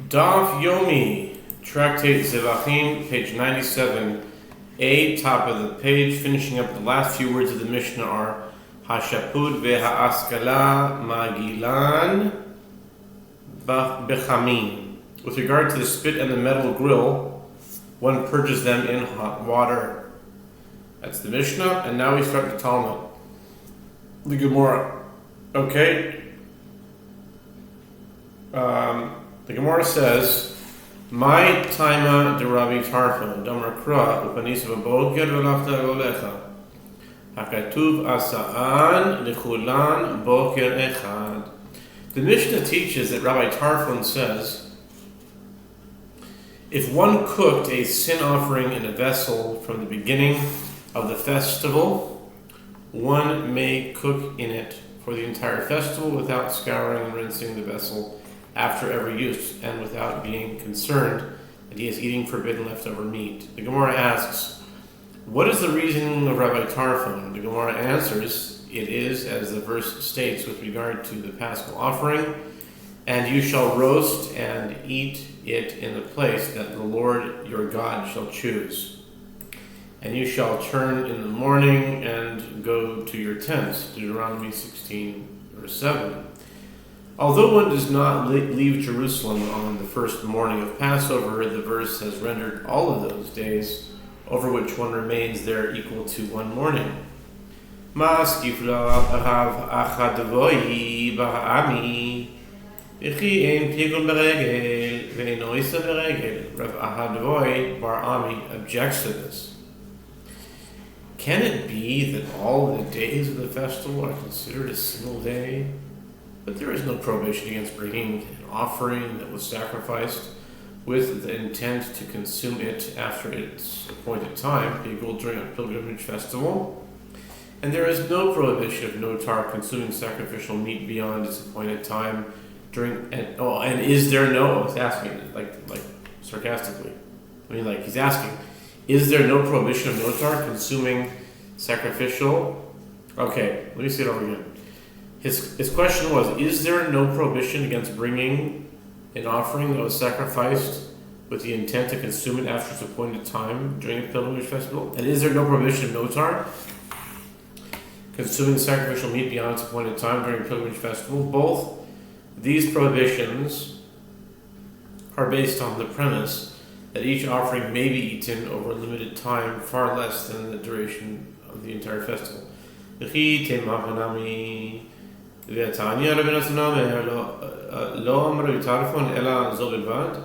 Daf Yomi, Tractate Zevachim, page 97a, top of the page, finishing up the last few words of the Mishnah are Hashapud ve'ha'askala magilan bechamim. With regard to the spit and the metal grill, one purges them in hot water. That's the Mishnah, and now we start the Talmud. The Gemara. Okay. The Gemara says, "My taima de Rabbi Tarfon, Damar Kra, Upanisa Boger Velachta Olecha, Hakatuv Asaan Lechulan Boker Echad." The Mishnah teaches that Rabbi Tarfon says, if one cooked a sin offering in a vessel from the beginning of the festival, one may cook in it for the entire festival without scouring and rinsing the vessel after every use, and without being concerned that he is eating forbidden leftover meat. The Gemara asks, what is the reasoning of Rabbi Tarfon? The Gemara answers, it is as the verse states with regard to the Paschal offering, and you shall roast and eat it in the place that the Lord your God shall choose. And you shall turn in the morning and go to your tents. Deuteronomy 16, verse 7. Although one does not leave Jerusalem on the first morning of Passover, the verse has rendered all of those days over which one remains there equal to one morning. Maskif Rav Achadvoi Ba'ami Ichi ein Pigul Beregel Ve'eno Isa Beregel. Rav Achadvoi Bar Ami objects to this. Can it be that all the days of the festival are considered a single day? But there is no prohibition against bringing an offering that was sacrificed with the intent to consume it after its appointed time, pigul during a pilgrimage festival. And there is no prohibition of notar consuming sacrificial meat beyond its appointed time during. And is there no? He's asking like sarcastically. He's asking, is there no prohibition of notar consuming sacrificial? Okay, let me say it over again. His question was, is there no prohibition against bringing an offering that was sacrificed with the intent to consume it after its appointed time during a pilgrimage festival? And is there no prohibition of notar consuming sacrificial meat beyond its appointed time during a pilgrimage festival? Both these prohibitions are based on the premise that each offering may be eaten over a limited time, far less than the duration of the entire festival. V'atanya Rabbi Nassan Omer lo amar Rabbi Tarfon ela zo bilvad.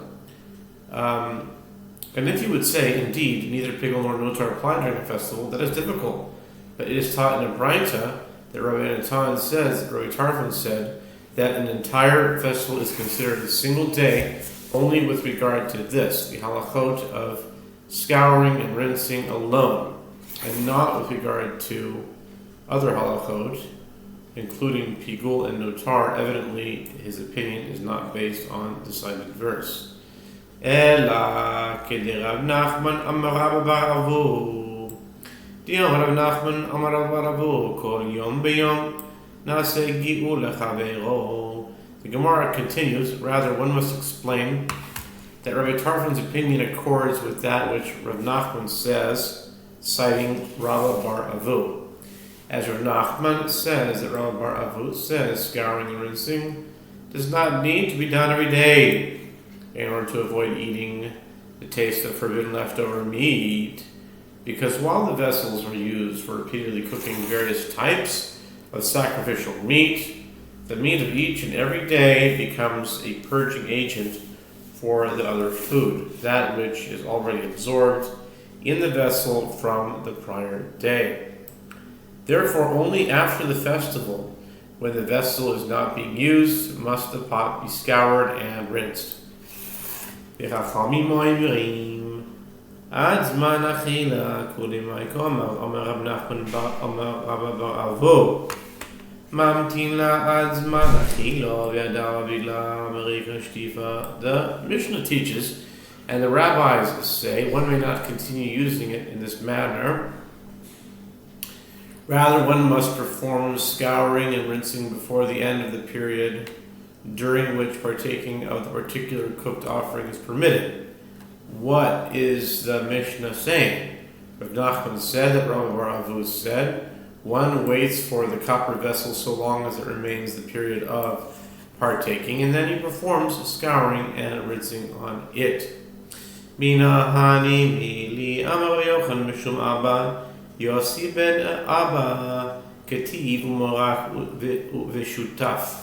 And if you would say, indeed, neither pigul nor notar apply during a festival, that is difficult. But it is taught in a Braita that Rabbi Tarfon said that an entire festival is considered a single day only with regard to this, the halachot of scouring and rinsing alone, and not with regard to other halachot, including pigul and notar. Evidently, his opinion is not based on the cited verse. Ela k'de Rav Nachman amar Rav bar Avu. Dion Rav Nachman amar Rav bar Avu kol yom beyom na'aseh gi'ul lechaveiro. The Gemara continues, rather one must explain that Rabbi Tarfon's opinion accords with that which Rav Nachman says, citing Rav bar Avu. As Rav Nachman says that Rav bar Avu says scouring and rinsing does not need to be done every day in order to avoid eating the taste of forbidden leftover meat, because while the vessels were used for repeatedly cooking various types of sacrificial meat, the meat of each and every day becomes a purging agent for the other food, that which is already absorbed in the vessel from the prior day. Therefore, only after the festival, when the vessel is not being used, must the pot be scoured and rinsed. V'chachamim oimrim ad zman achila kulim ha'ikomer omer Rab Nachman omer Rav bar Avu mamtin la ad zman achila v'yada b'gla merika shtifa. The Mishnah teaches, and the rabbis say, one may not continue using it in this manner. Rather, one must perform scouring and rinsing before the end of the period during which partaking of the particular cooked offering is permitted. What is the Mishnah saying? Rav Nachman said that Rabbi Bar Avu said, one waits for the copper vessel so long as it remains the period of partaking, and then he performs scouring and rinsing on it. Mina hani mili amar Yochanan mishum Abba Yossi ben Abba ketiv u'morak v'shutaf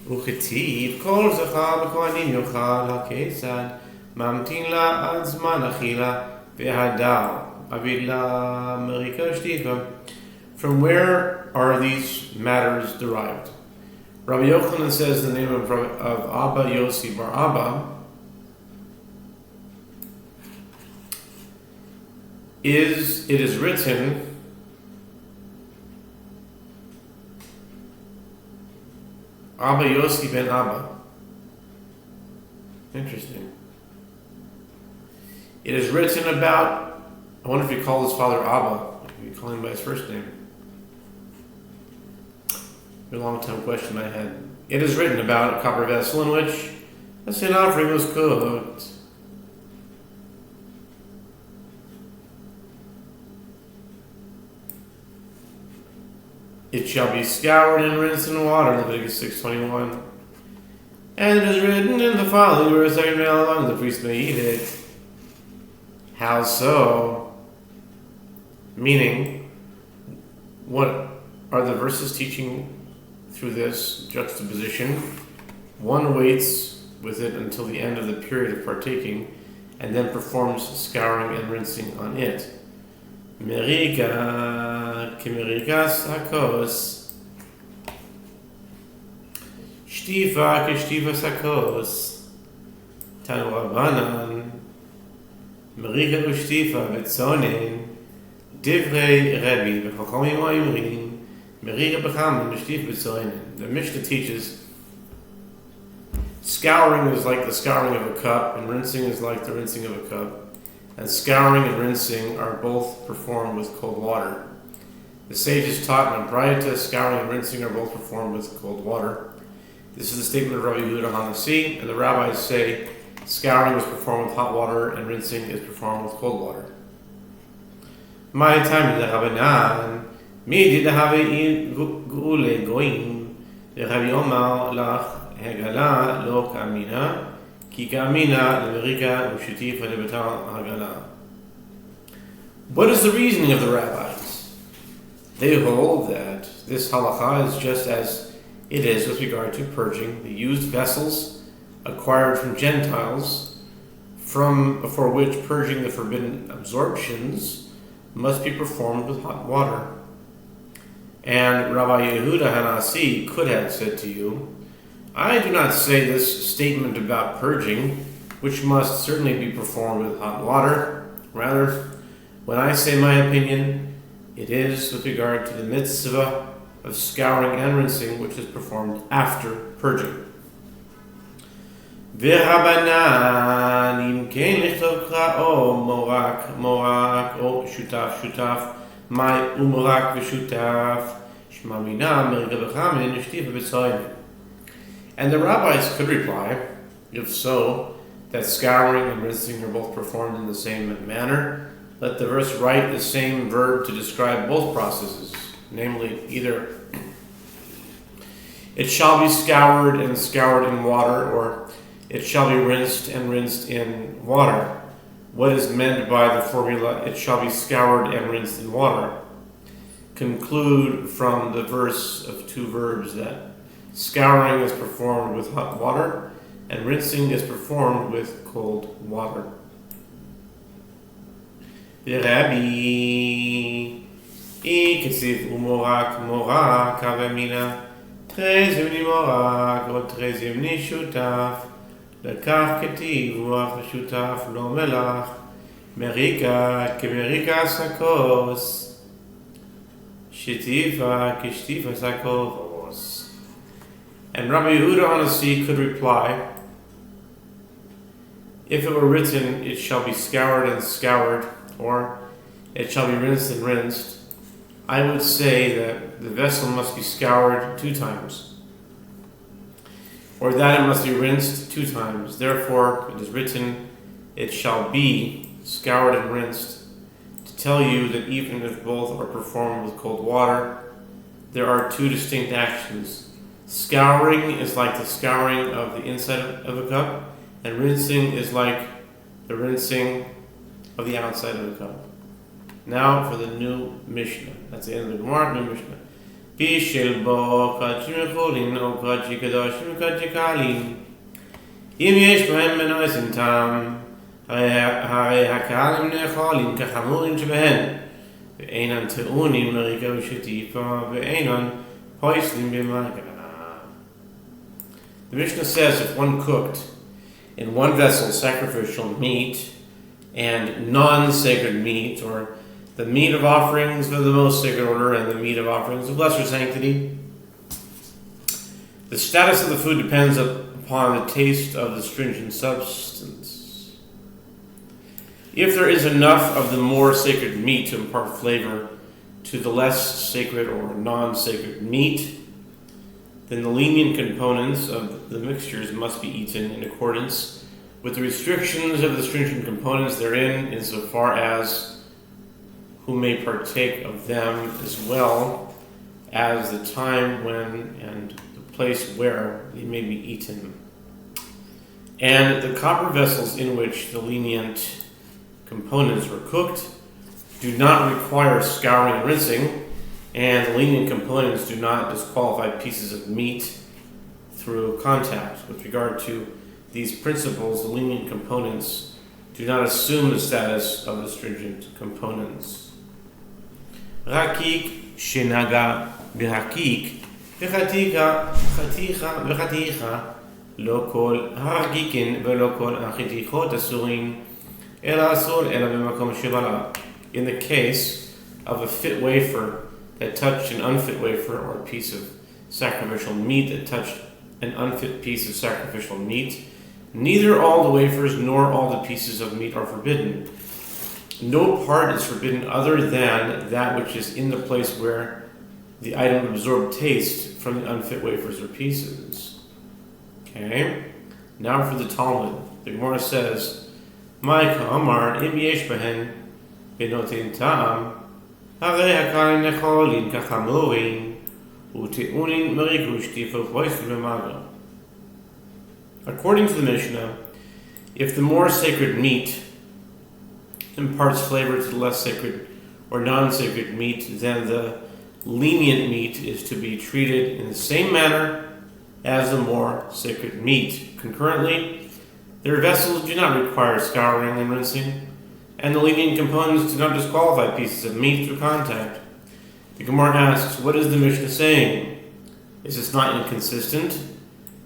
u'ketiv kol zachar b'kohanim yochal ha'ketzad mamtin la ad zman achila v'hadar avila merika shtifa. From where are these matters derived? Rabbi Yochanan says the name of Abba Yossi bar Abba it is written Abba Yossi ben Abba. Interesting. It is written about, I wonder if he called his father Abba, if he called him by his first name. A long time question I had. It is written about a copper vessel in which a sin offering was cooked. It shall be scoured and rinsed in water, Leviticus 6:21. And it is written in the following verse, every male among the priests may eat it. How so? Meaning, what are the verses teaching through this juxtaposition? One waits with it until the end of the period of partaking, and then performs scouring and rinsing on it. Merika kemerikas hakos, shtifa keshtifas hakos, tanu Rabbanan, merika ushtifa betzonin, divrei Rebbe v'chachamim oimrim, merika b'chamin ushtifa betzonin. The Mishnah teaches scouring is like the scouring of a cup, and rinsing is like the rinsing of a cup. And scouring and rinsing are both performed with cold water. The sages taught in Brayta, scouring and rinsing are both performed with cold water. This is the statement of Rabbi Yehuda Hanassi, and the rabbis say scouring is performed with hot water and rinsing is performed with cold water. My time the Rabbanan, mi did have geule goim, the Rabbi Omar lach hegala lo kamina. What is the reasoning of the rabbis? They hold that this halakha is just as it is with regard to purging the used vessels acquired from Gentiles, for which purging the forbidden absorptions must be performed with hot water. And Rabbi Yehuda Hanassi could have said to you, I do not say this statement about purging, which must certainly be performed with hot water. Rather, when I say my opinion, it is with regard to the mitzvah of scouring and rinsing, which is performed after purging. V'rabanan im kein lichtov kra o morak o shutaf mai umorak v'shutaf shmamina merga b'chamin shtiva b'tzoyin. And the rabbis could reply, if so, that scouring and rinsing are both performed in the same manner. Let the verse write the same verb to describe both processes, namely either it shall be scoured and scoured in water, or it shall be rinsed and rinsed in water. What is meant by the formula, it shall be scoured and rinsed in water? Conclude from the verse of two verbs that scouring is performed with hot water, and rinsing is performed with cold water. The Rabbi ikesiv umorak morak avamina trezimni morak o trezimni shutaf lekach ketiv ruach shutaf lo melach merika kemerika sakos shetifa keshtifa sakos. And Rabbi Yehuda Hanassi could reply, if it were written, it shall be scoured and scoured, or it shall be rinsed and rinsed, I would say that the vessel must be scoured 2 times. or that it must be rinsed 2 times. Therefore, it is written, it shall be scoured and rinsed, to tell you that even if both are performed with cold water, there are 2 distinct actions. Scouring is like the scouring of the inside of a cup, and rinsing is like the rinsing of the outside of the cup. Now for the new Mishnah. That's the end of the Gemara, new Mishnah. Bishel bo kachim cholin o kachi kadashim kachi kalim. Im yesh behem menoisin tam, הרי הקהלים נאכלים כחמורים שבהן, ואינן טעונים לריקה ושטיפה, ואינן פויסלים במגע. The Mishnah says if one cooked in one vessel sacrificial meat and non-sacred meat, or the meat of offerings of the most sacred order and the meat of offerings of lesser sanctity, the status of the food depends upon the taste of the stringent substance. If there is enough of the more sacred meat to impart flavor to the less sacred or non-sacred meat, then the lenient components of the mixtures must be eaten in accordance with the restrictions of the stringent components therein, insofar as who may partake of them, as well as the time when and the place where they may be eaten. And the copper vessels in which the lenient components were cooked do not require scouring and rinsing, and the lenient components do not disqualify pieces of meat through contact. With regard to these principles, the lenient components do not assume the status of the stringent components. Rakik shenaga b'rakik v'chatika chaticha v'chaticha lo kol harakikin v'lo kol achitichot asurin ela asur ela b'makom shebala. In the case of a fit wafer that touched an unfit wafer, or a piece of sacrificial meat that touched an unfit piece of sacrificial meat, neither all the wafers nor all the pieces of meat are forbidden. No part is forbidden other than that which is in the place where the item absorbed taste from the unfit wafers or pieces. Okay? Now for the Talmud. The Gemara says, Ma'ika Amar im yesh behen benotin ta'am הרי הקהלים נחולים כחמורים וטעונים מריגוש טיפה ופויסלים במגע. According to the Mishnah, if the more sacred meat imparts flavor to the less sacred or non-sacred meat, then the lenient meat is to be treated in the same manner as the more sacred meat. Concurrently, their vessels do not require scouring and rinsing, and the lenient components do not disqualify pieces of meat through contact. The Gemara asks, what is the Mishnah saying? Is this not inconsistent?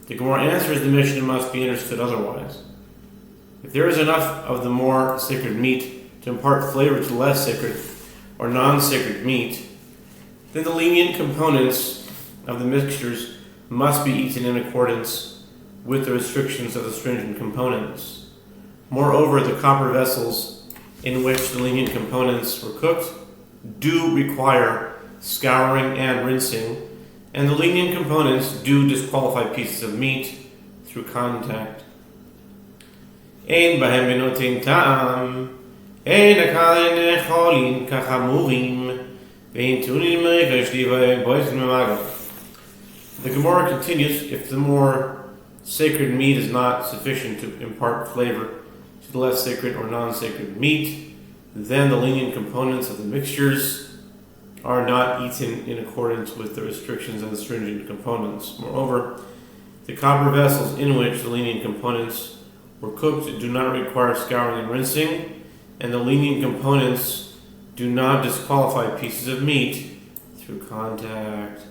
The Gemara answers, the Mishnah must be understood otherwise. If there is enough of the more sacred meat to impart flavor to less sacred or non-sacred meat, then the lenient components of the mixtures must be eaten in accordance with the restrictions of the stringent components. Moreover, the copper vessels in which the lenient components were cooked do require scouring and rinsing, and the lenient components do disqualify pieces of meat through contact. Ein bahem benotin ta'am, ein akalen necholin kachamurim, vein tunin merikash diva poisin memaga. The Gemara continues, if the more sacred meat is not sufficient to impart flavor to the less sacred or non-sacred meat, then the lenient components of the mixtures are not eaten in accordance with the restrictions of the stringent components. Moreover, the copper vessels in which the lenient components were cooked do not require scouring and rinsing, and the lenient components do not disqualify pieces of meat through contact.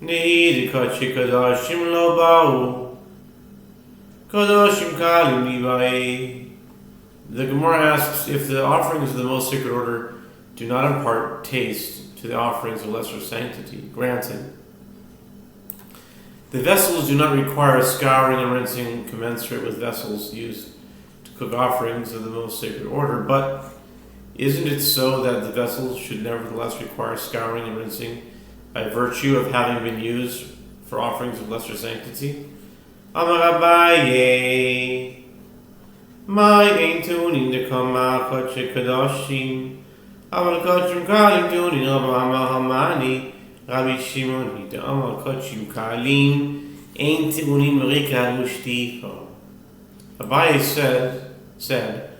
Chadashim lo ba'u Kadashim kalim libai. The Gemara asks, if the offerings of the most sacred order do not impart taste to the offerings of lesser sanctity, granted, the vessels do not require scouring and rinsing commensurate with vessels used to cook offerings of the most sacred order, but isn't it so that the vessels should nevertheless require scouring and rinsing by virtue of having been used for offerings of lesser sanctity? Amar Abaye, my ain't tuning to come out, Chadashim. Amar Kachim Kalim tuning of Amar Hamani, Rabbi Shimon, the Amar Kachim Kalim, ain't tuning Marika Mushtifa. Abaye said,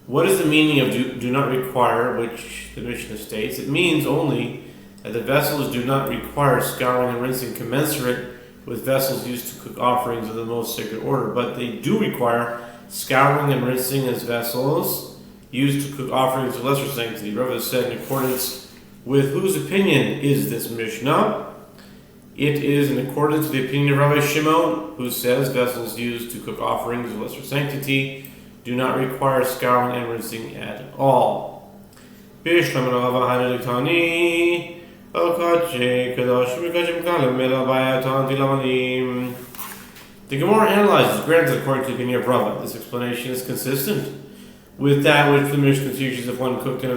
what is the meaning of do not require, which the Mishnah states? It means only that the vessels do not require scouring and rinsing commensurate with vessels used to cook offerings of the most sacred order, but they do require scouring and rinsing as vessels used to cook offerings of lesser sanctity. Rava said, in accordance with whose opinion is this Mishnah? It is in accordance with the opinion of Rabbi Shimon, who says vessels used to cook offerings of lesser sanctity do not require scouring and rinsing at all. The Gemara analyzes, granted according to the opinion of Rava, this explanation is consistent with that which the Mishnah teaches if one cooked in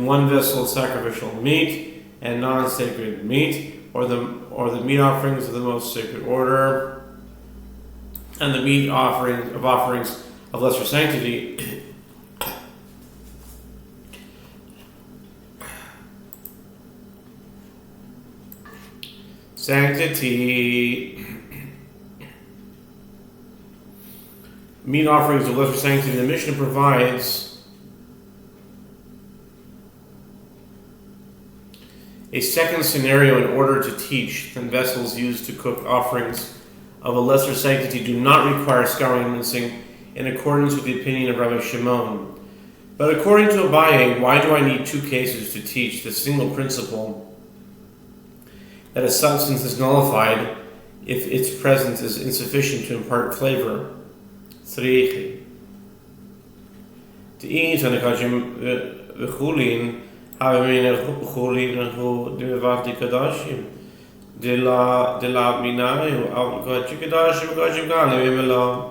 one vessel sacrificial meat and non-sacred meat, or the meat offerings of the most sacred order, and the meat offerings of lesser sanctity. Meat offerings of lesser sanctity. The Mishnah provides a second scenario in order to teach that vessels used to cook offerings of a lesser sanctity do not require scouring and rinsing, in accordance with the opinion of Rabbi Shimon. But according to Abaye, why do I need two cases to teach the single principle that a substance is nullified if its presence is insufficient to impart flavor? Tzrichi. To eat on the kachim v'chulin, hav'min chulin hu d'mevati kadashim, de la minayu al kachim kadashim kachim kalim v'melam.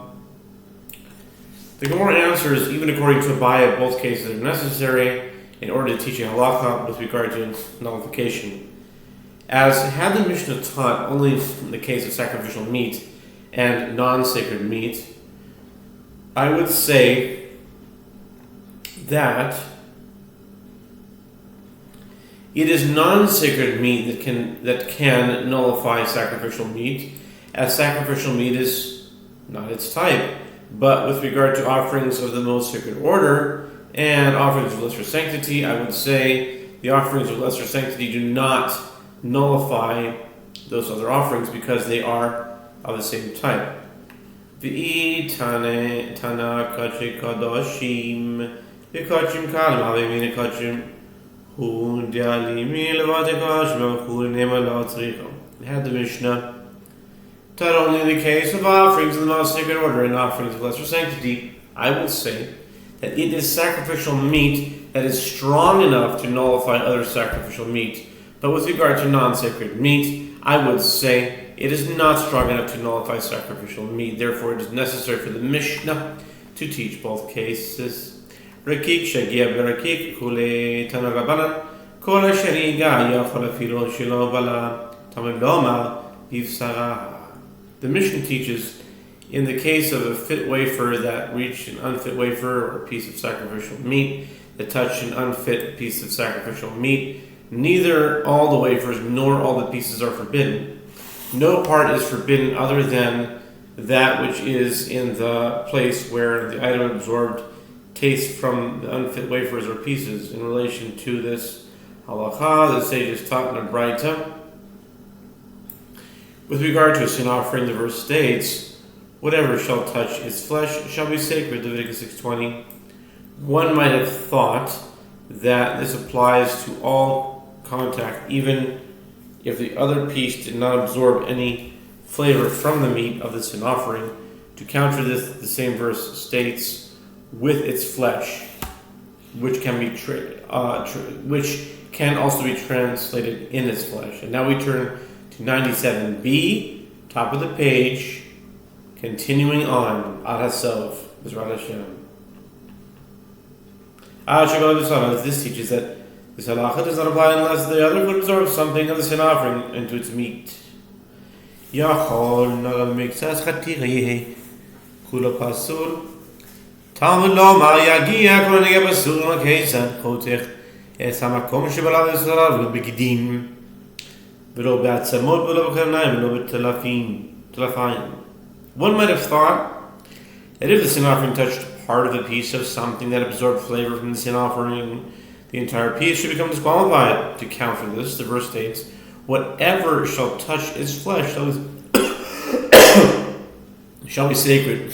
The Gemara answers, even according to Abaye, both cases are necessary in order to teach a halacha with regard to nullification. As had the Mishnah taught only in the case of sacrificial meat and non-sacred meat, I would say that it is non-sacred meat that can nullify sacrificial meat, as sacrificial meat is not its type. But with regard to offerings of the most sacred order and offerings of lesser sanctity, I would say the offerings of lesser sanctity do not nullify those other offerings because they are of the same type. Had the Mishnah taught only in the case of offerings of the most sacred order and offerings of lesser sanctity, I would say that it is sacrificial meat that is strong enough to nullify other sacrificial meat. But with regard to non-sacred meat, I would say it is not strong enough to nullify sacrificial meat. Therefore, it is necessary for the Mishnah to teach both cases. Rakik shagia berakik kule tanarabanan kol shariga yachol afilo shelo bala tamid loma bivsara. The Mishnah teaches, in the case of a fit wafer that reached an unfit wafer or a piece of sacrificial meat that touched an unfit piece of sacrificial meat, neither all the wafers nor all the pieces are forbidden. No part is forbidden other than that which is in the place where the item absorbed taste from the unfit wafers or pieces. In relation to this halakha, the sages taught in a Braita, with regard to a sin offering, the verse states, whatever shall touch its flesh shall be sacred, Leviticus 6:20. One might have thought that this applies to all contact, even if the other piece did not absorb any flavor from the meat of the sin offering. To counter this, the same verse states, with its flesh, which can be which can also be translated in its flesh. And now we turn to 97b, top of the page, continuing on, Arasov, Bezrat Hashem. This teaches that this halacha does not apply unless the other food absorbs something of the sin offering into its meat. יכול נראה במקצת חתירי, כולו פסול. תלמוד לומר יגיע כל הנגיע פסול כיצד חותך את המקום שבלב ישראל ולא בגדים ולא בעצמות ולא בקרניים ולא בטלפיים. One might have thought that if the sin offering touched part of the piece of something that absorbed flavor from the sin offering, the entire piece should become disqualified. To counter this, the verse states, whatever shall touch its flesh shall be sacred.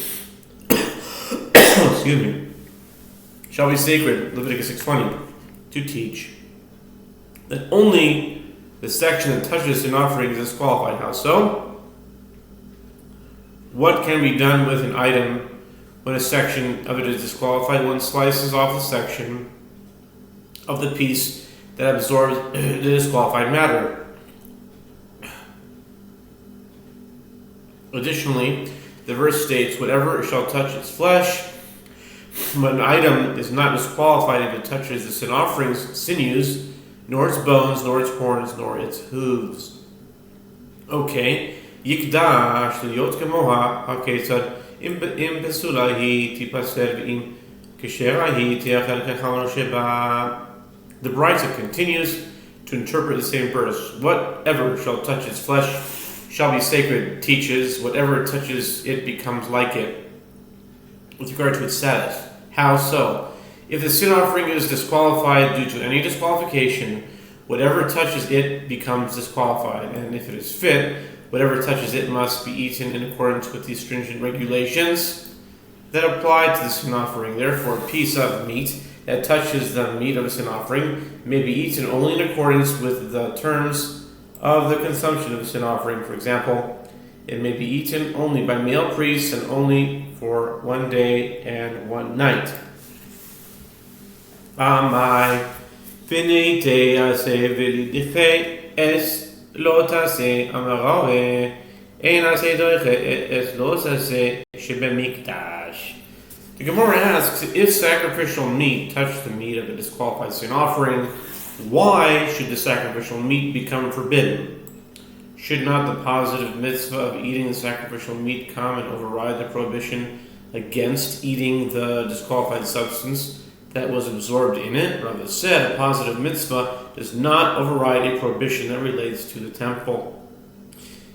Excuse me. Shall be sacred, Leviticus 6:20, to teach that only the section that touches an offering is disqualified. How so? What can be done with an item when a section of it is disqualified? One slices off the section of the piece that absorbs the disqualified matter. Additionally, the verse states, whatever shall touch its flesh. But an item is not disqualified if it touches the sin offering's sinews, nor its bones, nor its horns, nor its hooves. Okay, Yikdash liot kemoha haketzad im pesula hi tipaser v'im keshera hi tiachel kechamon sheba. The Brisa continues to interpret the same verse. Whatever shall touch its flesh shall be sacred, teaches, whatever touches it becomes like it, with regard to its status. How so? If the sin offering is disqualified due to any disqualification, whatever touches it becomes disqualified, and if it is fit, whatever touches it must be eaten in accordance with the stringent regulations that apply to the sin offering. Therefore, a piece of meat that touches the meat of a sin offering may be eaten only in accordance with the terms of the consumption of a sin offering. For example, it may be eaten only by male priests and only for 1 day and 1 night. Amai finite ase velidiche es lo tase amarare ein ase doiche es lo tase shebemikdash. The Gemara asks, if sacrificial meat touched the meat of a disqualified sin offering, why should the sacrificial meat become forbidden? Should not the positive mitzvah of eating the sacrificial meat come and override the prohibition against eating the disqualified substance that was absorbed in it? Rather said, a positive mitzvah does not override a prohibition that relates to the temple.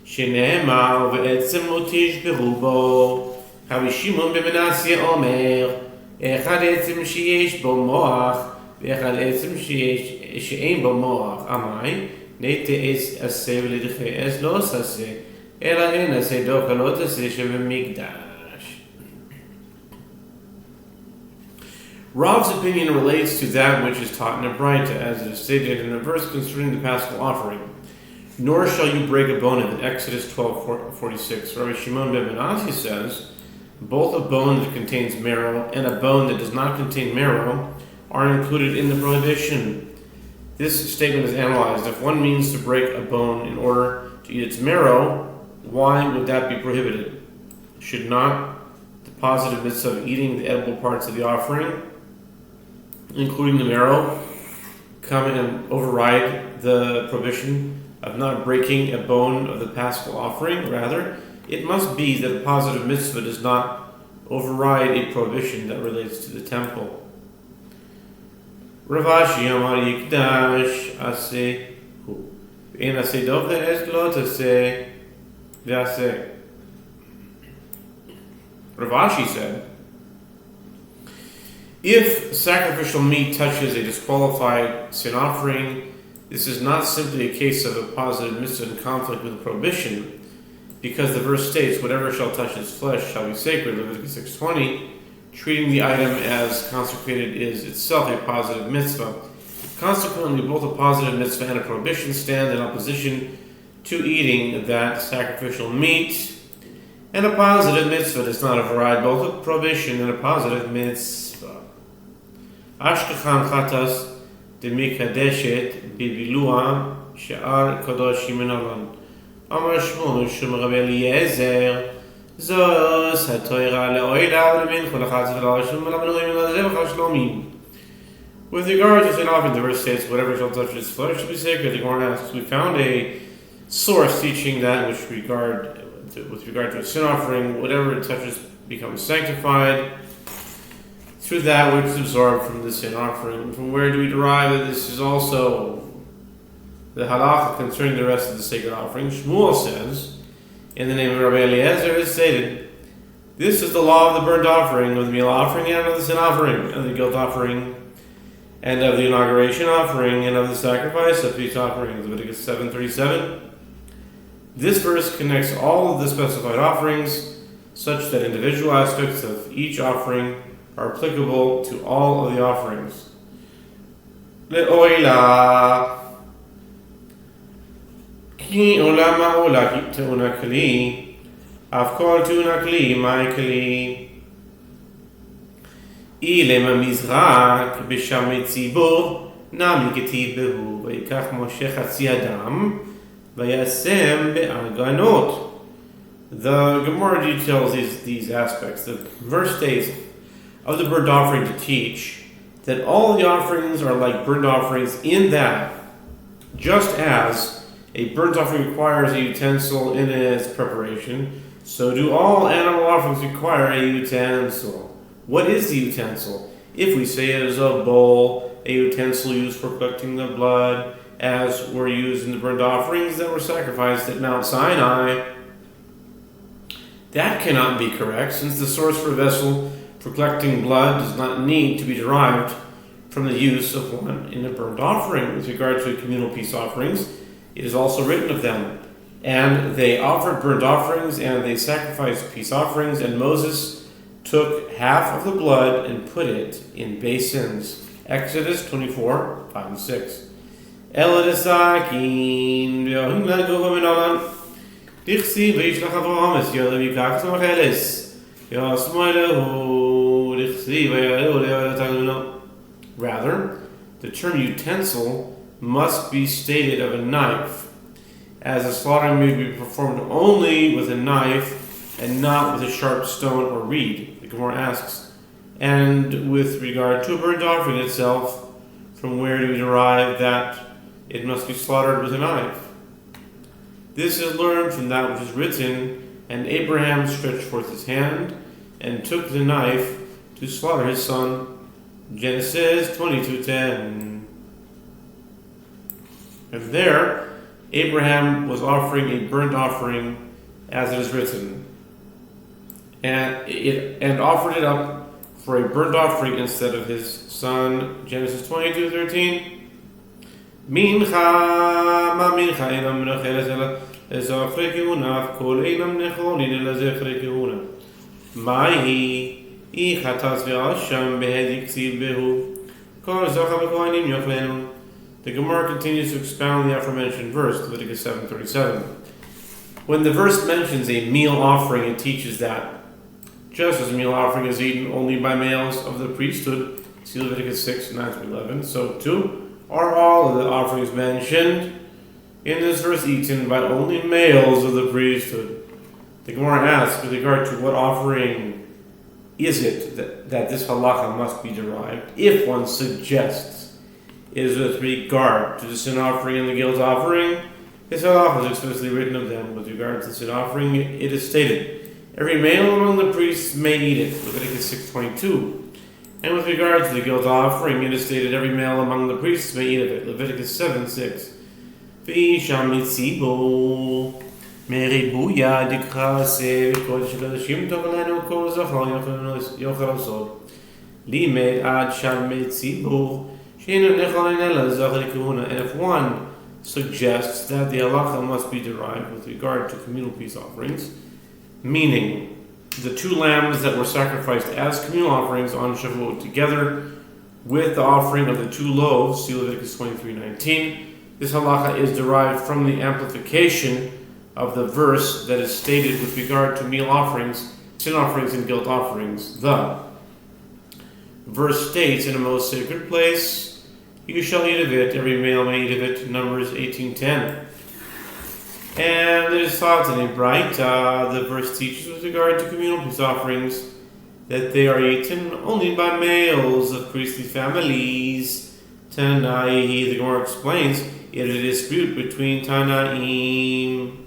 Shene'emar ve'etzem lo tishberu bo. Rabbi Shimon ben Menashe omer, echad etzem sheyesh bo moach, ve'echad etzem she'ein bo moach. Amai, nete es aseh v'lidiche es lo aseh, ela en aseh doka lo taseh shebemikdash. Rav's opinion relates to that which is taught in a Braita, as it is stated in a verse concerning the Paschal offering. Nor shall you break a bone of it, Exodus 12:46. Rabbi Shimon ben Menashe says, both a bone that contains marrow and a bone that does not contain marrow are included in the prohibition. This statement is analyzed. If one means to break a bone in order to eat its marrow, why would that be prohibited? Should not the positive mitzvah of eating the edible parts of the offering, including the marrow, come and override the prohibition of not breaking a bone of the Paschal offering? Rather, it must be that a positive mitzvah does not override a prohibition that relates to the temple. Rav Ashi Amar Yikdash Aseh Hu Ein Aseh Docha Es Lo Taseh V'Aseh. Rav Ashi said, if sacrificial meat touches a disqualified sin offering, this is not simply a case of a positive mitzvah in conflict with a prohibition, because the verse states, whatever shall touch its flesh shall be sacred, Leviticus 6:20, treating the item as consecrated is itself a positive mitzvah. Consequently, both a positive mitzvah and a prohibition stand in opposition to eating that sacrificial meat, and a positive mitzvah does not override both a prohibition and a positive mitzvah. Ashkechan chatas demikadeshet bibilua she'ar kadoshim minalan. Amar Shmuel Shum Rabbi Eliezer Zos HaTorah Le'oida V'lemincha L'chatz V'l'ashum V'l'amenuim V'l'zevach Shlomim. With regard to sin offering, the verse states, whatever shall touch its flesh shall be sacred. The Gemara asks, we found a source teaching that with regard to a sin offering, whatever it touches becomes sanctified through that which is absorbed from the sin offering. From where do we derive that this is also the halacha concerning the rest of the sacred offering? Shmuel says, in the name of Rabbi Eliezer, is stated, this is the law of the burnt offering, of the meal offering, and of the sin offering, of the guilt offering, and of the inauguration offering, and of the sacrifice of peace offering. Leviticus 7:37. This verse connects all of the specified offerings, such that individual aspects of each offering are applicable to all of the offerings. Le'oila ki olama ola teuna kli, af kol teuna kli mai kli. Ilema mizrak b'shamei tzibur nami ketiv behu v'yikach Moshe chatzi adam v'yasem be'aganot. The Gemara details these aspects. The verse states of the burnt offering to teach that all the offerings are like burnt offerings in that, just as a burnt offering requires a utensil in its preparation, so do all animal offerings require a utensil. What is the utensil? If we say it is a bowl, a utensil used for collecting the blood, as were used in the burnt offerings that were sacrificed at Mount Sinai, that cannot be correct, since the source for a vessel for collecting blood does not need to be derived from the use of one in a burnt offering. With regard to communal peace offerings, it is also written of them, and they offered burnt offerings, and they sacrificed peace offerings, and Moses took half of the blood and put it in basins. Exodus 24:5-6. Eladesakin v'yohim lagova min Dichsi v'yishlach Avraham es yodem yikach t'macheles v'yasmoilehu dichsi v'yahu le'otaguno. Rather, the term utensil must be stated of a knife, as the slaughtering may be performed only with a knife and not with a sharp stone or reed. The Gemara asks, and with regard to a burnt offering itself, from where do we derive that it must be slaughtered with a knife? This is learned from that which is written, and Abraham stretched forth his hand and took the knife to slaughter his son. Genesis 22:10. And there, Abraham was offering a burnt offering, as it is written, and offered it up for a burnt offering instead of his son. Genesis 22:13. Mincha ma mincha enam necheles ela lezachre kehuna kol enam necholin ela zechre kehuna mahi I chatas ve'asham behedik ksiv behu kol zacha v'kohanim yochlenu. The Gemara continues to expound the aforementioned verse, Leviticus 7:37. When the verse mentions a meal offering, it teaches that just as a meal offering is eaten only by males of the priesthood, see Leviticus 6:9-11, so too are all of the offerings mentioned in this verse eaten by only males of the priesthood. The Gemara asks, with regard to what offering is it that this halacha must be derived, if one suggests it is with regard to the sin offering and the guilt offering, this halacha is explicitly written of them. With regard to the sin offering, it is stated, every male among the priests may eat it, Leviticus 6:22. And with regard to the guilt offering, it is stated, every male among the priests may eat of it, Leviticus 7:6. V'isha mitzibo meribuya dikrase v'kodesh kodeshim tov alenu kol zachor yochel osod limed ad sham mitzibo she'enu necholin ela zachor kehuna. And if one suggests that the halacha must be derived with regard to communal peace offerings, meaning the two lambs that were sacrificed as communal offerings on Shavuot together with the offering of the two loaves, see Leviticus 23:19, this halacha is derived from the amplification of the verse that is stated with regard to meal offerings, sin offerings, and guilt offerings. The verse states in a most sacred place, you shall eat of it, every male may eat of it, Numbers 18:10. And it is taught in a Braita, the verse teaches with regard to communal peace offerings, that they are eaten only by males of priestly families. Tanai, the Gemara explains, It is a dispute between Tanaim.